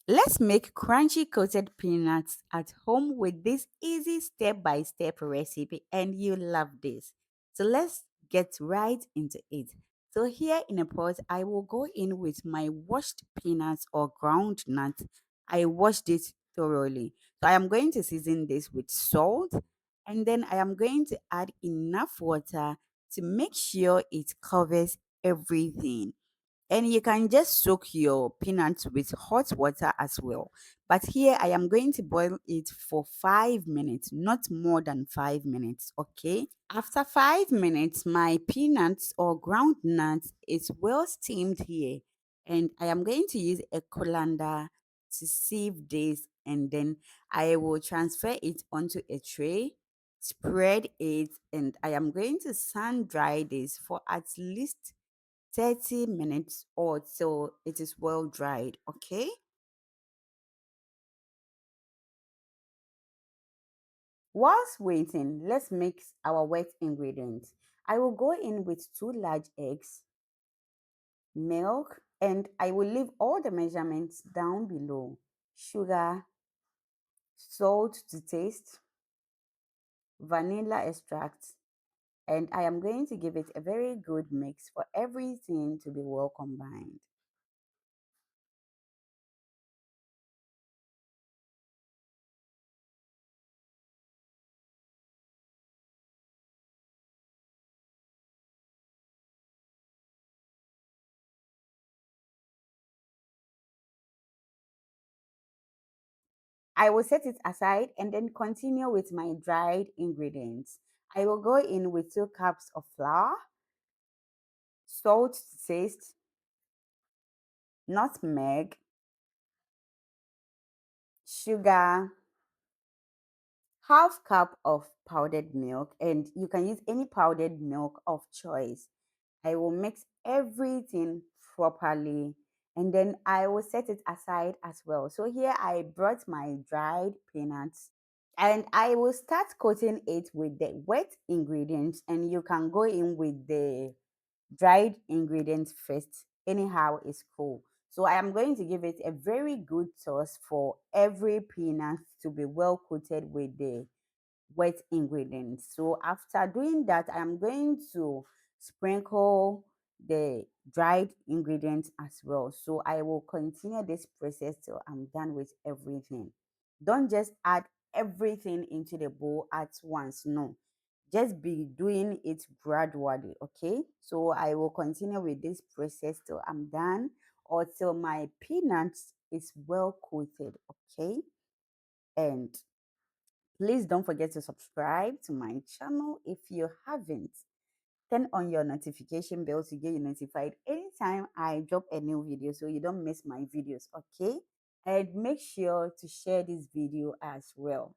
Let's make crunchy coated peanuts at home with this easy step-by-step recipe, and you love this. So let's get right into it. So here in a pot, I will go in with my washed peanuts or ground nuts. I washed it thoroughly. So I am going to season this with salt, and then I am going to add enough water to make sure it covers everything. And you can just soak your peanuts with hot water as well. But here I am going to boil it for 5 minutes, not more than 5 minutes, okay? After 5 minutes, my peanuts or ground nuts is well steamed here. And I am going to use a colander to sieve this, and then I will transfer it onto a tray, spread it, and I am going to sun dry this for at least 30 minutes or till it is well dried, okay? Whilst waiting, let's mix our wet ingredients. I will go in with 2 large eggs, milk, and I will leave all the measurements down below. Sugar, salt to taste, vanilla extract, and I am going to give it a very good mix for everything to be well combined. I will set it aside and then continue with my dried ingredients. I will go in with 2 cups of flour, salt to taste, nutmeg, sugar, half cup of powdered milk, and you can use any powdered milk of choice. I will mix everything properly, and then I will set it aside as well. So here I brought my dried peanuts, and I will start coating it with the wet ingredients, and you can go in with the dried ingredients first. Anyhow, it's cool. So I am going to give it a very good toss for every peanut to be well coated with the wet ingredients. So after doing that, I am going to sprinkle the dried ingredients as well. So I will continue this process till I'm done with everything. Don't just add everything into the bowl at once. No, just be doing it gradually. Okay, so I will continue with this process till I'm done or till my peanuts is well coated. Okay, and please don't forget to subscribe to my channel if you haven't. Turn on your notification bell to get you notified anytime I drop a new video so you don't miss my videos, okay? And make sure to share this video as well.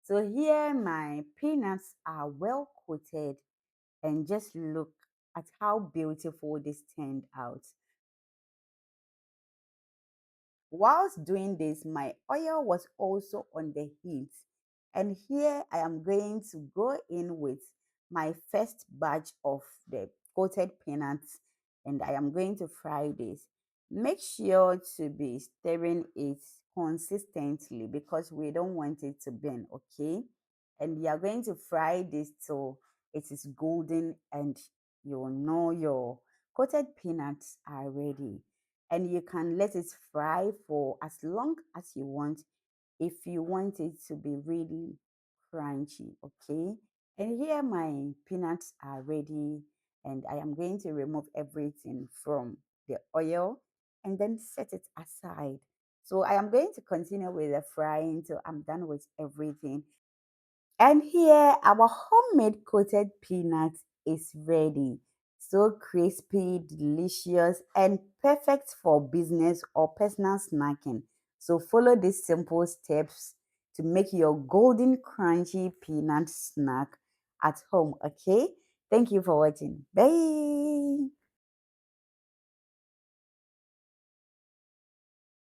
So here my peanuts are well coated, and just look at how beautiful this turned out. Whilst doing this, my oil was also on the heat. And here I am going to go in with my first batch of the coated peanuts, and I am going to fry this. Make sure to be stirring it consistently because we don't want it to burn, okay? And you are going to fry this till it is golden, and you will know your coated peanuts are ready. And you can let it fry for as long as you want if you want it to be really crunchy, okay? And here my peanuts are ready, and I am going to remove everything from the oil and then set it aside. So I am going to continue with the frying till I'm done with everything. And here our homemade coated peanut is ready. So crispy, delicious, and perfect for business or personal snacking. So follow these simple steps to make your golden crunchy peanut snack at home, okay? Thank you for watching. Bye.